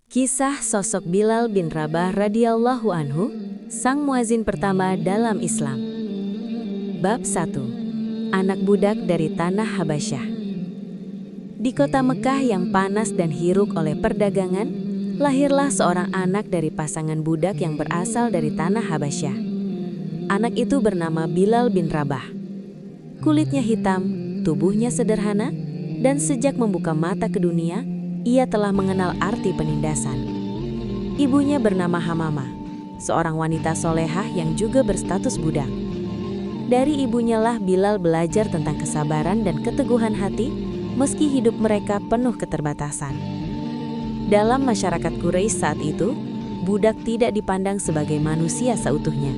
Kisah sosok Bilal bin Rabah radhiyallahu anhu, sang muazin pertama dalam Islam. Bab 1. Anak budak dari tanah Habasyah. Di kota Mekah yang panas dan hiruk oleh perdagangan, lahirlah seorang anak dari pasangan budak yang berasal dari tanah Habasyah. Anak itu bernama Bilal bin Rabah. Kulitnya hitam, tubuhnya sederhana, dan sejak membuka mata ke dunia, ia telah mengenal arti penindasan. Ibunya bernama Hamamah, seorang wanita solehah yang juga berstatus budak. Dari ibunya lah Bilal belajar tentang kesabaran dan keteguhan hati, meski hidup mereka penuh keterbatasan. Dalam masyarakat Quraisy saat itu, budak tidak dipandang sebagai manusia seutuhnya.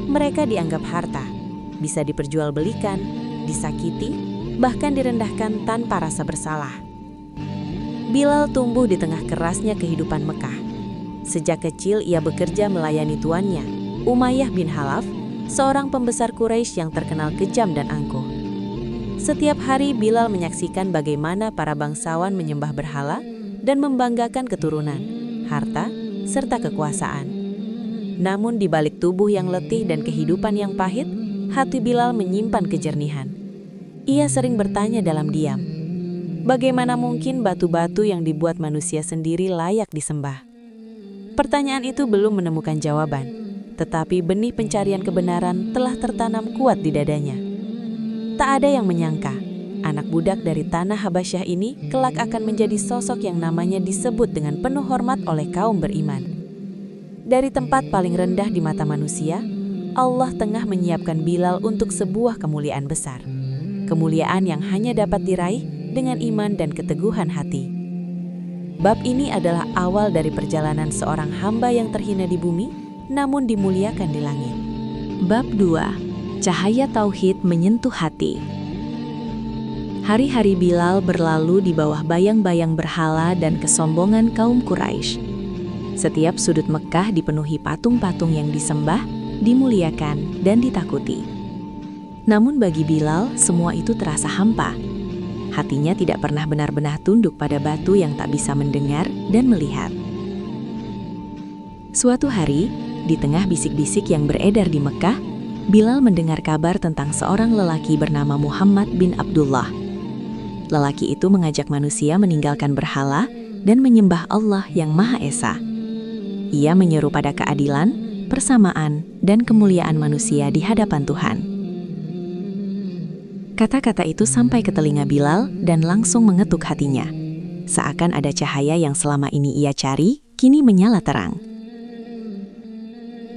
Mereka dianggap harta, bisa diperjualbelikan, disakiti, bahkan direndahkan tanpa rasa bersalah. Bilal tumbuh di tengah kerasnya kehidupan Mekah. Sejak kecil ia bekerja melayani tuannya, Umayyah bin Khalaf, seorang pembesar Quraisy yang terkenal kejam dan angkuh. Setiap hari Bilal menyaksikan bagaimana para bangsawan menyembah berhala dan membanggakan keturunan, harta, serta kekuasaan. Namun di balik tubuh yang letih dan kehidupan yang pahit, hati Bilal menyimpan kejernihan. Ia sering bertanya dalam diam, bagaimana mungkin batu-batu yang dibuat manusia sendiri layak disembah? Pertanyaan itu belum menemukan jawaban, tetapi benih pencarian kebenaran telah tertanam kuat di dadanya. Tak ada yang menyangka, anak budak dari tanah Habasyah ini kelak akan menjadi sosok yang namanya disebut dengan penuh hormat oleh kaum beriman. Dari tempat paling rendah di mata manusia, Allah tengah menyiapkan Bilal untuk sebuah kemuliaan besar. Kemuliaan yang hanya dapat diraih dengan iman dan keteguhan hati. Bab ini adalah awal dari perjalanan seorang hamba yang terhina di bumi, namun dimuliakan di langit. Bab 2. Cahaya Tauhid menyentuh hati. Hari-hari Bilal berlalu di bawah bayang-bayang berhala dan kesombongan kaum Quraisy. Setiap sudut Mekah dipenuhi patung-patung yang disembah, dimuliakan, dan ditakuti. Namun bagi Bilal, semua itu terasa hampa. Hatinya tidak pernah benar-benar tunduk pada batu yang tak bisa mendengar dan melihat. Suatu hari, di tengah bisik-bisik yang beredar di Mekah, Bilal mendengar kabar tentang seorang lelaki bernama Muhammad bin Abdullah. Lelaki itu mengajak manusia meninggalkan berhala dan menyembah Allah yang Maha Esa. Ia menyeru pada keadilan, persamaan, dan kemuliaan manusia di hadapan Tuhan. Kata-kata itu sampai ke telinga Bilal dan langsung mengetuk hatinya. Seakan ada cahaya yang selama ini ia cari, kini menyala terang.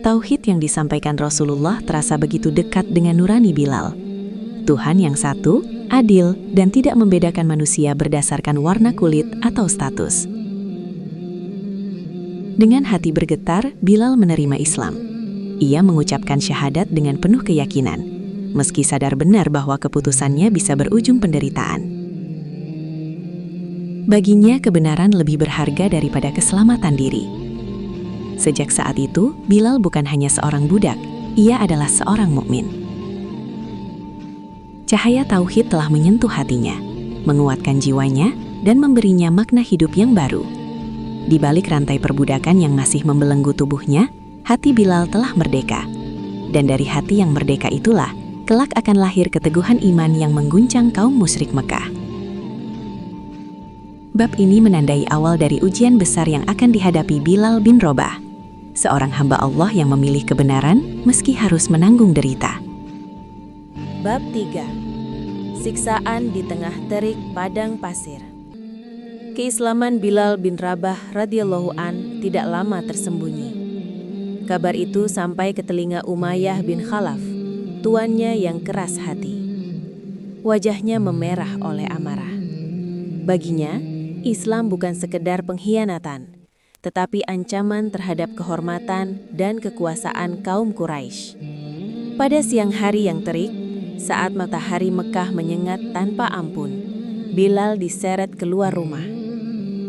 Tauhid yang disampaikan Rasulullah terasa begitu dekat dengan nurani Bilal. Tuhan yang satu, adil, dan tidak membedakan manusia berdasarkan warna kulit atau status. Dengan hati bergetar, Bilal menerima Islam. Ia mengucapkan syahadat dengan penuh keyakinan, meski sadar benar bahwa keputusannya bisa berujung penderitaan. Baginya kebenaran lebih berharga daripada keselamatan diri. Sejak saat itu, Bilal bukan hanya seorang budak, ia adalah seorang mukmin. Cahaya Tauhid telah menyentuh hatinya, menguatkan jiwanya, dan memberinya makna hidup yang baru. Di balik rantai perbudakan yang masih membelenggu tubuhnya, hati Bilal telah merdeka. Dan dari hati yang merdeka itulah, kelak akan lahir keteguhan iman yang mengguncang kaum musyrik Mekah. Bab ini menandai awal dari ujian besar yang akan dihadapi Bilal bin Rabah, seorang hamba Allah yang memilih kebenaran meski harus menanggung derita. Bab 3. Siksaan di tengah terik padang pasir. Keislaman Bilal bin Rabah radhiyallahu an tidak lama tersembunyi. Kabar itu sampai ke telinga Umayyah bin Khalaf, tuannya yang keras hati. Wajahnya memerah oleh amarah. Baginya, Islam bukan sekedar pengkhianatan, tetapi ancaman terhadap kehormatan dan kekuasaan kaum Quraisy. Pada siang hari yang terik, saat matahari Mekah menyengat tanpa ampun, Bilal diseret keluar rumah.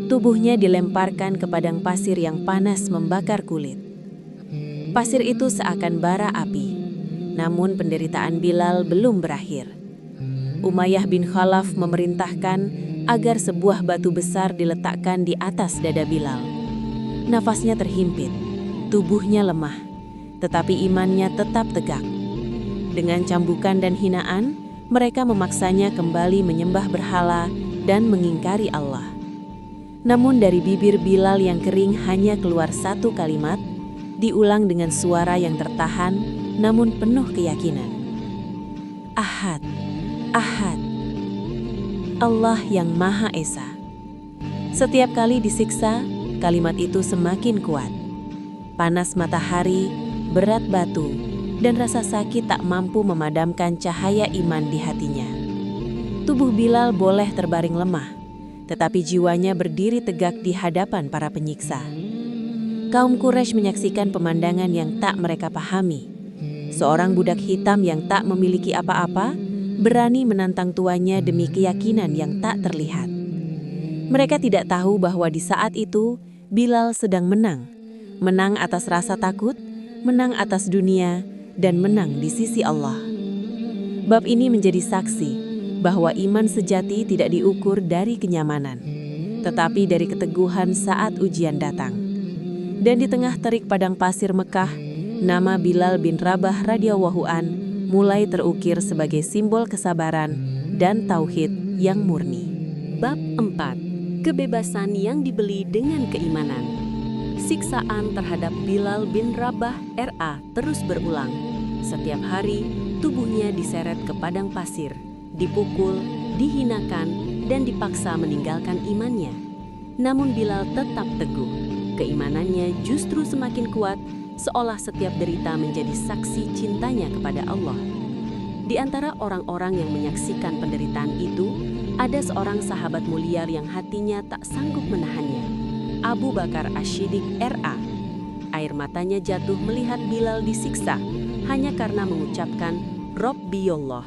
Tubuhnya dilemparkan ke padang pasir yang panas membakar kulit. Pasir itu seakan bara api. Namun penderitaan Bilal belum berakhir. Umayyah bin Khalaf memerintahkan agar sebuah batu besar diletakkan di atas dada Bilal. Nafasnya terhimpit, tubuhnya lemah, tetapi imannya tetap tegak. Dengan cambukan dan hinaan, mereka memaksanya kembali menyembah berhala dan mengingkari Allah. Namun dari bibir Bilal yang kering hanya keluar satu kalimat, diulang dengan suara yang tertahan namun penuh keyakinan. Ahad, Ahad, Allah yang Maha Esa. Setiap kali disiksa, kalimat itu semakin kuat. Panas matahari, berat batu, dan rasa sakit tak mampu memadamkan cahaya iman di hatinya. Tubuh Bilal boleh terbaring lemah, tetapi jiwanya berdiri tegak di hadapan para penyiksa. Kaum Quraisy menyaksikan pemandangan yang tak mereka pahami. Seorang budak hitam yang tak memiliki apa-apa, berani menantang tuannya demi keyakinan yang tak terlihat. Mereka tidak tahu bahwa di saat itu, Bilal sedang menang. Menang atas rasa takut, menang atas dunia, dan menang di sisi Allah. Bab ini menjadi saksi bahwa iman sejati tidak diukur dari kenyamanan, tetapi dari keteguhan saat ujian datang. Dan di tengah terik padang pasir Mekah, nama Bilal bin Rabah radhiyallahu an mulai terukir sebagai simbol kesabaran dan tauhid yang murni. Bab 4. Kebebasan yang dibeli dengan keimanan. Siksaan terhadap Bilal bin Rabah RA terus berulang. Setiap hari, tubuhnya diseret ke padang pasir, dipukul, dihinakan, dan dipaksa meninggalkan imannya. Namun Bilal tetap teguh. Keimanannya justru semakin kuat, seolah setiap derita menjadi saksi cintanya kepada Allah. Di antara orang-orang yang menyaksikan penderitaan itu, ada seorang sahabat mulia yang hatinya tak sanggup menahannya, Abu Bakar Asy-Siddiq RA. Air matanya jatuh melihat Bilal disiksa hanya karena mengucapkan Rabbiyallah.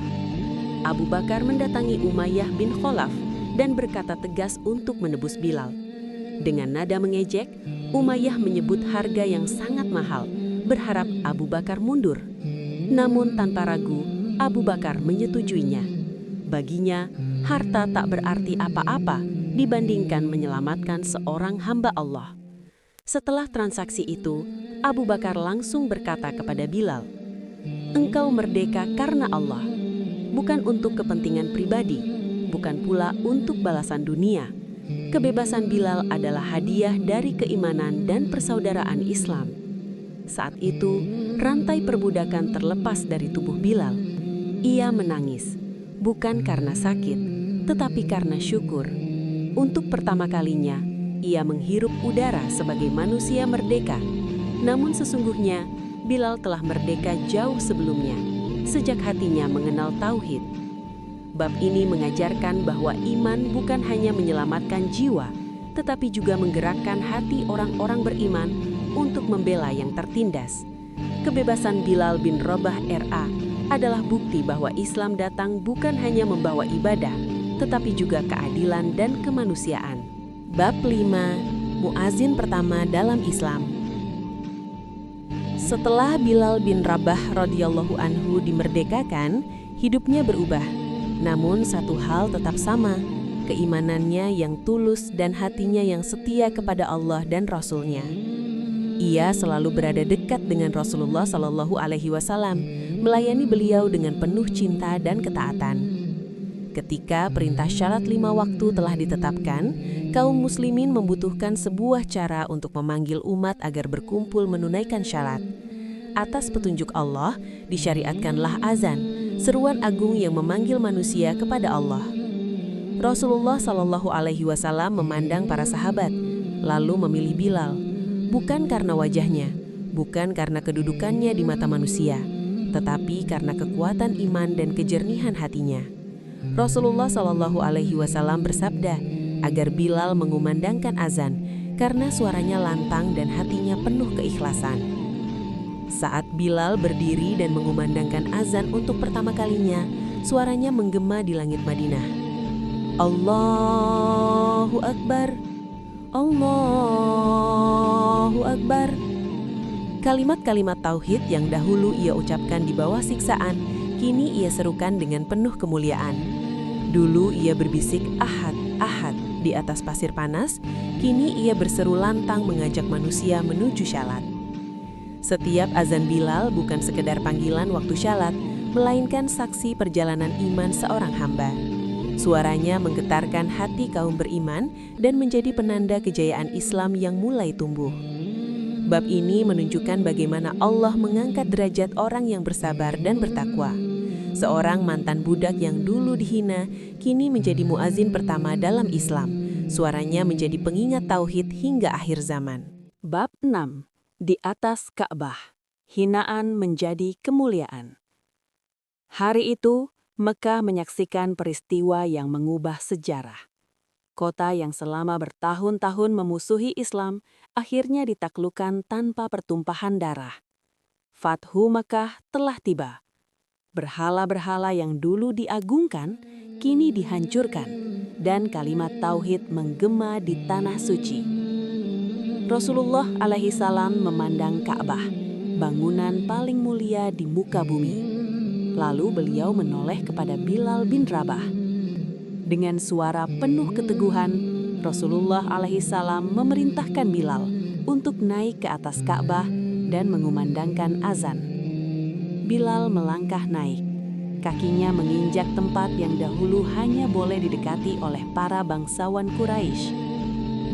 Abu Bakar mendatangi Umayyah bin Khalaf dan berkata tegas untuk menebus Bilal. Dengan nada mengejek, Umayyah menyebut harga yang sangat mahal, berharap Abu Bakar mundur. Namun tanpa ragu, Abu Bakar menyetujuinya. Baginya, harta tak berarti apa-apa dibandingkan menyelamatkan seorang hamba Allah. Setelah transaksi itu, Abu Bakar langsung berkata kepada Bilal, "Engkau merdeka karena Allah, bukan untuk kepentingan pribadi, bukan pula untuk balasan dunia." Kebebasan Bilal adalah hadiah dari keimanan dan persaudaraan Islam. Saat itu, rantai perbudakan terlepas dari tubuh Bilal. Ia menangis, bukan karena sakit, tetapi karena syukur. Untuk pertama kalinya, ia menghirup udara sebagai manusia merdeka. Namun sesungguhnya, Bilal telah merdeka jauh sebelumnya, sejak hatinya mengenal tauhid. Bab ini mengajarkan bahwa iman bukan hanya menyelamatkan jiwa, tetapi juga menggerakkan hati orang-orang beriman untuk membela yang tertindas. Kebebasan Bilal bin Rabah RA adalah bukti bahwa Islam datang bukan hanya membawa ibadah, tetapi juga keadilan dan kemanusiaan. Bab 5. Muazin pertama dalam Islam. Setelah Bilal bin Rabah radhiyallahu anhu dimerdekakan, hidupnya berubah. Namun satu hal tetap sama, keimanannya yang tulus dan hatinya yang setia kepada Allah dan Rasul-Nya. Ia selalu berada dekat dengan Rasulullah Shallallahu Alaihi Wasallam, melayani beliau dengan penuh cinta dan ketaatan. Ketika perintah syarat 5 waktu telah ditetapkan, kaum muslimin membutuhkan sebuah cara untuk memanggil umat agar berkumpul menunaikan syarat. Atas petunjuk Allah, disyariatkanlah azan, seruan agung yang memanggil manusia kepada Allah. Rasulullah Shallallahu Alaihi Wasallam memandang para sahabat, lalu memilih Bilal, bukan karena wajahnya, bukan karena kedudukannya di mata manusia, tetapi karena kekuatan iman dan kejernihan hatinya. Rasulullah Shallallahu Alaihi Wasallam bersabda agar Bilal mengumandangkan azan karena suaranya lantang dan hatinya penuh keikhlasan. Saat Bilal berdiri dan mengumandangkan azan untuk pertama kalinya, suaranya menggema di langit Madinah. Allahu Akbar, Allahu Akbar. Kalimat-kalimat tauhid yang dahulu ia ucapkan di bawah siksaan, kini ia serukan dengan penuh kemuliaan. Dulu ia berbisik Ahad, Ahad di atas pasir panas, Kini ia berseru lantang mengajak manusia menuju syalat. Setiap azan Bilal bukan sekedar panggilan waktu syalat, melainkan saksi perjalanan iman seorang hamba. Suaranya menggetarkan hati kaum beriman dan menjadi penanda kejayaan Islam yang mulai tumbuh. Bab ini menunjukkan bagaimana Allah mengangkat derajat orang yang bersabar dan bertakwa. Seorang mantan budak yang dulu dihina, kini menjadi muazin pertama dalam Islam. Suaranya menjadi pengingat tauhid hingga akhir zaman. Bab 6. Di atas Ka'bah. Hinaan menjadi kemuliaan. Hari itu, Mekah menyaksikan peristiwa yang mengubah sejarah. Kota yang selama bertahun-tahun memusuhi Islam akhirnya ditaklukkan tanpa pertumpahan darah. Fathu Mekah telah tiba. Berhala-berhala yang dulu diagungkan, kini dihancurkan, dan kalimat tauhid menggema di tanah suci. Rasulullah alaihi salam memandang Ka'bah, bangunan paling mulia di muka bumi. Lalu beliau menoleh kepada Bilal bin Rabah. Dengan suara penuh keteguhan, Rasulullah alaihi salam memerintahkan Bilal untuk naik ke atas Ka'bah dan mengumandangkan azan. Bilal melangkah naik. Kakinya menginjak tempat yang dahulu hanya boleh didekati oleh para bangsawan Quraisy.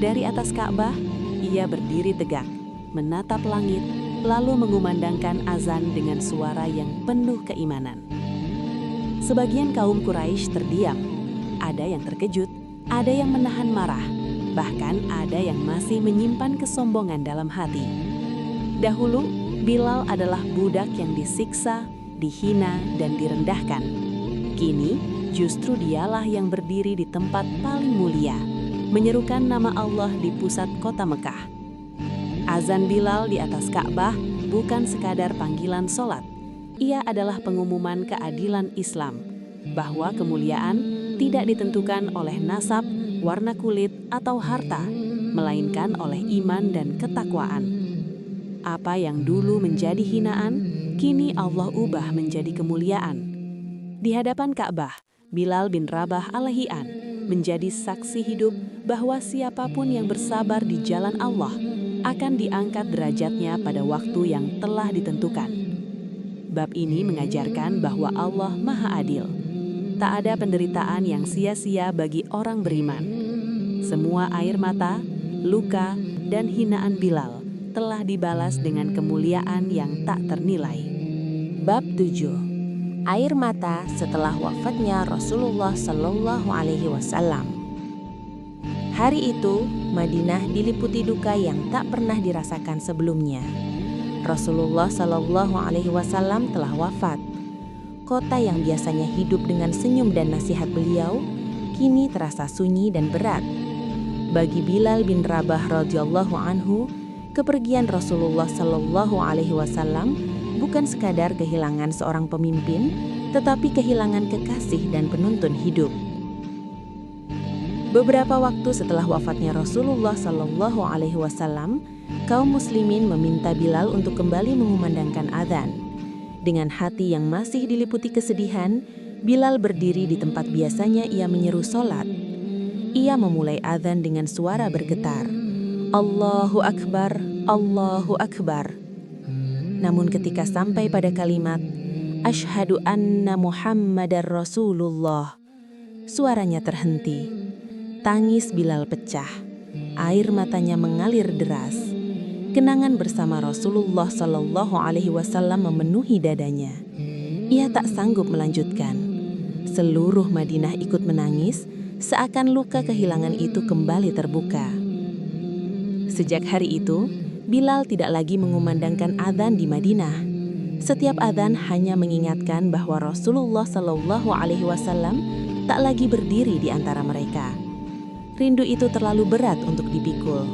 Dari atas Ka'bah, ia berdiri tegak, menatap langit, lalu mengumandangkan azan dengan suara yang penuh keimanan. Sebagian kaum Quraisy terdiam. Ada yang terkejut, ada yang menahan marah, bahkan ada yang masih menyimpan kesombongan dalam hati. Dahulu, Bilal adalah budak yang disiksa, dihina, dan direndahkan. Kini, justru dialah yang berdiri di tempat paling mulia, menyerukan nama Allah di pusat kota Mekah. Azan Bilal di atas Ka'bah bukan sekadar panggilan sholat. Ia adalah pengumuman keadilan Islam, bahwa kemuliaan tidak ditentukan oleh nasab, warna kulit, atau harta, melainkan oleh iman dan ketakwaan. Apa yang dulu menjadi hinaan, kini Allah ubah menjadi kemuliaan. Di hadapan Ka'bah, Bilal bin Rabah alaihi an menjadi saksi hidup bahwa siapapun yang bersabar di jalan Allah akan diangkat derajatnya pada waktu yang telah ditentukan. Bab ini mengajarkan bahwa Allah Maha Adil. Tak ada penderitaan yang sia-sia bagi orang beriman. Semua air mata, luka, dan hinaan Bilal telah dibalas dengan kemuliaan yang tak ternilai. Bab 7. Air mata setelah wafatnya Rasulullah Shallallahu Alaihi Wasallam. Hari itu, Madinah diliputi duka yang tak pernah dirasakan sebelumnya. Rasulullah Shallallahu Alaihi Wasallam telah wafat. Kota yang biasanya hidup dengan senyum dan nasihat beliau, kini terasa sunyi dan berat. Bagi Bilal bin Rabah radhiyallahu anhu, kepergian Rasulullah Shallallahu Alaihi Wasallam bukan sekadar kehilangan seorang pemimpin, tetapi kehilangan kekasih dan penuntun hidup. Beberapa waktu setelah wafatnya Rasulullah Shallallahu Alaihi Wasallam, kaum muslimin meminta Bilal untuk kembali mengumandangkan adzan. Dengan hati yang masih diliputi kesedihan, Bilal berdiri di tempat biasanya ia menyeru sholat. Ia memulai adzan dengan suara bergetar. Allahu Akbar, Allahu Akbar. Namun ketika sampai pada kalimat Asyhadu anna Muhammadar Rasulullah, suaranya terhenti. Tangis Bilal pecah. Air matanya mengalir deras. Kenangan bersama Rasulullah Shallallahu Alaihi Wasallam memenuhi dadanya. Ia tak sanggup melanjutkan. Seluruh Madinah ikut menangis, seakan luka kehilangan itu kembali terbuka. Sejak hari itu, Bilal tidak lagi mengumandangkan adzan di Madinah. Setiap adzan hanya mengingatkan bahwa Rasulullah Shallallahu Alaihi Wasallam tak lagi berdiri di antara mereka. Rindu itu terlalu berat untuk dipikul.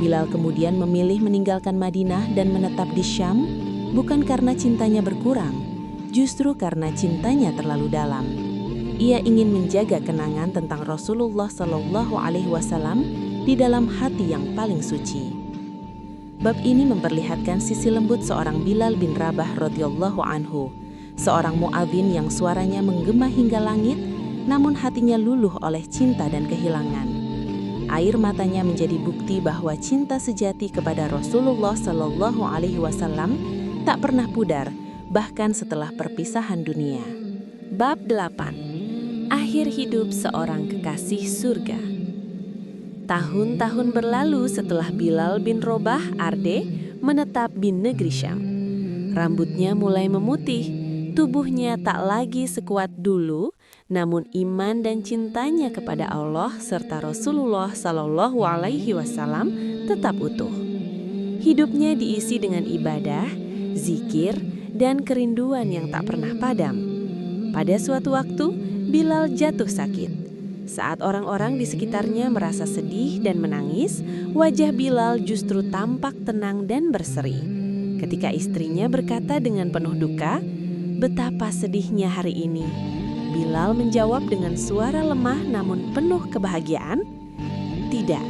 Bilal kemudian memilih meninggalkan Madinah dan menetap di Syam, bukan karena cintanya berkurang, justru karena cintanya terlalu dalam. Ia ingin menjaga kenangan tentang Rasulullah Shallallahu Alaihi Wasallam di dalam hati yang paling suci. Bab ini memperlihatkan sisi lembut seorang Bilal bin Rabah radhiyallahu anhu, seorang muadzin yang suaranya menggema hingga langit, namun hatinya luluh oleh cinta dan kehilangan. Air matanya menjadi bukti bahwa cinta sejati kepada Rasulullah Shallallahu Alaihi Wasallam tak pernah pudar, bahkan setelah perpisahan dunia. Bab 8. Akhir hidup seorang kekasih surga. Tahun-tahun berlalu setelah Bilal bin Rabah Arde menetap di negeri Syam. Rambutnya mulai memutih, tubuhnya tak lagi sekuat dulu, namun iman dan cintanya kepada Allah serta Rasulullah Shallallahu Alaihi Wasallam tetap utuh. Hidupnya diisi dengan ibadah, zikir, dan kerinduan yang tak pernah padam. Pada suatu waktu, Bilal jatuh sakit. Saat orang-orang di sekitarnya merasa sedih dan menangis, wajah Bilal justru tampak tenang dan berseri. Ketika istrinya berkata dengan penuh duka, "Betapa sedihnya hari ini." Bilal menjawab dengan suara lemah namun penuh kebahagiaan, "Tidak,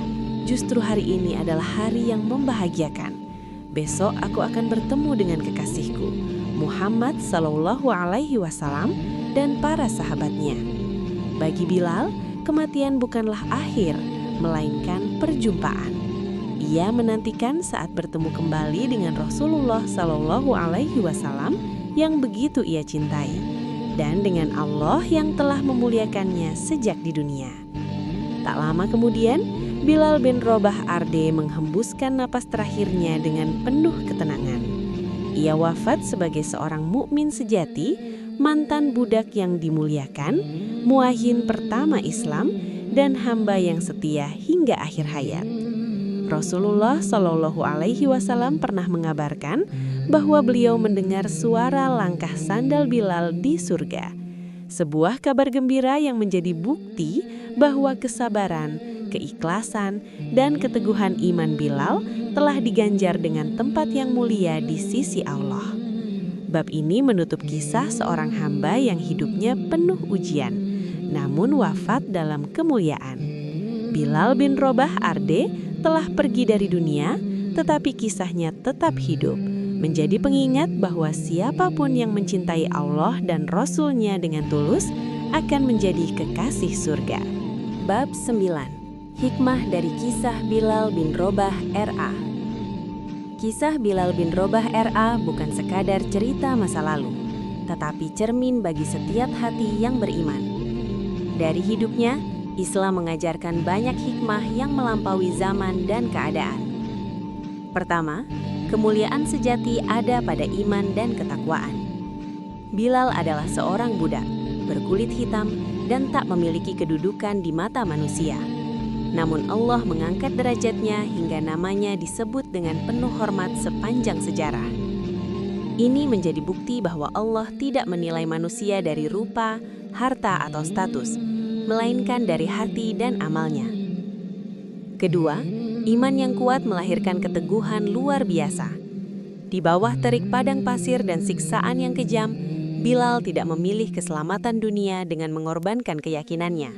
justru hari ini adalah hari yang membahagiakan. Besok aku akan bertemu dengan kekasihku, Muhammad Sallallahu Alaihi Wasallam dan para sahabatnya." Bagi Bilal, kematian bukanlah akhir, melainkan perjumpaan. Ia menantikan saat bertemu kembali dengan Rasulullah Sallallahu Alaihi Wasallam yang begitu ia cintai, dan dengan Allah yang telah memuliakannya sejak di dunia. Tak lama kemudian, Bilal bin Rabah Arde menghembuskan napas terakhirnya dengan penuh ketenangan. Ia wafat sebagai seorang mukmin sejati, mantan budak yang dimuliakan, muahin pertama Islam, dan hamba yang setia hingga akhir hayat. Rasulullah Shallallahu Alaihi Wasallam pernah mengabarkan bahwa beliau mendengar suara langkah sandal Bilal di surga. Sebuah kabar gembira yang menjadi bukti bahwa kesabaran, keikhlasan, dan keteguhan iman Bilal telah diganjar dengan tempat yang mulia di sisi Allah. Bab ini menutup kisah seorang hamba yang hidupnya penuh ujian, namun wafat dalam kemuliaan. Bilal bin Rabah Arde telah pergi dari dunia, tetapi kisahnya tetap hidup, menjadi pengingat bahwa siapapun yang mencintai Allah dan Rasul-Nya dengan tulus akan menjadi kekasih surga. Bab 9. Hikmah dari kisah Bilal bin Rabah R.A. Kisah Bilal bin Rabah R.A. bukan sekadar cerita masa lalu, tetapi cermin bagi setiap hati yang beriman. Dari hidupnya, Islam mengajarkan banyak hikmah yang melampaui zaman dan keadaan. Pertama, kemuliaan sejati ada pada iman dan ketakwaan. Bilal adalah seorang budak, berkulit hitam, dan tak memiliki kedudukan di mata manusia. Namun Allah mengangkat derajatnya hingga namanya disebut dengan penuh hormat sepanjang sejarah. Ini menjadi bukti bahwa Allah tidak menilai manusia dari rupa, harta, atau status, melainkan dari hati dan amalnya. Kedua, iman yang kuat melahirkan keteguhan luar biasa. Di bawah terik padang pasir dan siksaan yang kejam, Bilal tidak memilih keselamatan dunia dengan mengorbankan keyakinannya.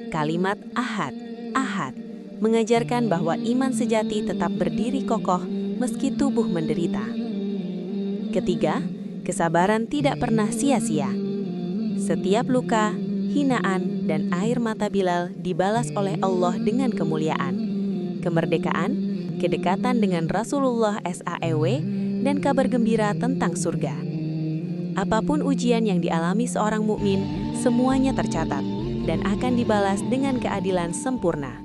Kalimat ahad, ahad, mengajarkan bahwa iman sejati tetap berdiri kokoh meski tubuh menderita. Ketiga, kesabaran tidak pernah sia-sia. Setiap luka, hinaan, dan air mata Bilal dibalas oleh Allah dengan kemuliaan, kemerdekaan, kedekatan dengan Rasulullah SAW, dan kabar gembira tentang surga. Apapun ujian yang dialami seorang mukmin, semuanya tercatat dan akan dibalas dengan keadilan sempurna.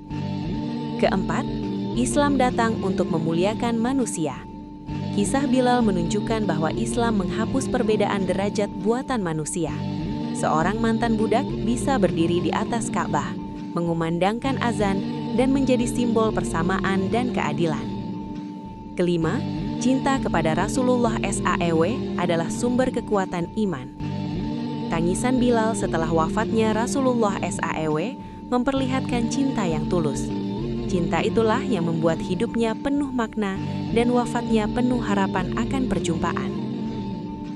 Keempat, Islam datang untuk memuliakan manusia. Kisah Bilal menunjukkan bahwa Islam menghapus perbedaan derajat buatan manusia. Seorang mantan budak bisa berdiri di atas Ka'bah, mengumandangkan azan, dan menjadi simbol persamaan dan keadilan. Kelima, cinta kepada Rasulullah SAW adalah sumber kekuatan iman. Tangisan Bilal setelah wafatnya Rasulullah SAW memperlihatkan cinta yang tulus. Cinta itulah yang membuat hidupnya penuh makna dan wafatnya penuh harapan akan perjumpaan.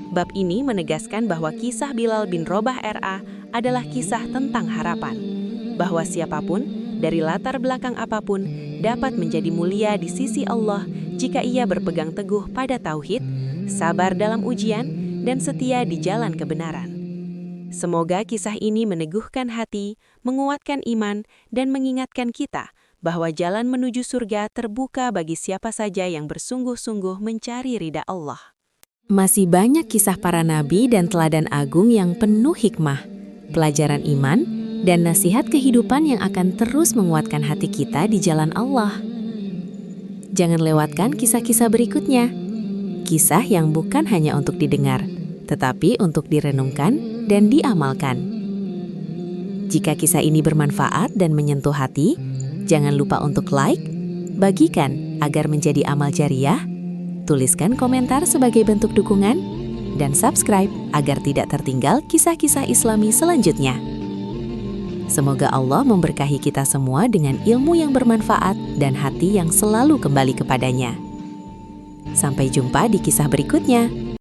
Bab ini menegaskan bahwa kisah Bilal bin Rabah R.A. adalah kisah tentang harapan, bahwa siapapun, dari latar belakang apapun, dapat menjadi mulia di sisi Allah jika ia berpegang teguh pada tauhid, sabar dalam ujian, dan setia di jalan kebenaran. Semoga kisah ini meneguhkan hati, menguatkan iman, dan mengingatkan kita bahwa jalan menuju surga terbuka bagi siapa saja yang bersungguh-sungguh mencari ridha Allah. Masih banyak kisah para nabi dan teladan agung yang penuh hikmah, pelajaran iman, dan nasihat kehidupan yang akan terus menguatkan hati kita di jalan Allah. Jangan lewatkan kisah-kisah berikutnya. Kisah yang bukan hanya untuk didengar, tetapi untuk direnungkan dan diamalkan. Jika kisah ini bermanfaat dan menyentuh hati, jangan lupa untuk like, bagikan agar menjadi amal jariah, tuliskan komentar sebagai bentuk dukungan, dan subscribe agar tidak tertinggal kisah-kisah Islami selanjutnya. Semoga Allah memberkahi kita semua dengan ilmu yang bermanfaat dan hati yang selalu kembali kepadanya. Sampai jumpa di kisah berikutnya.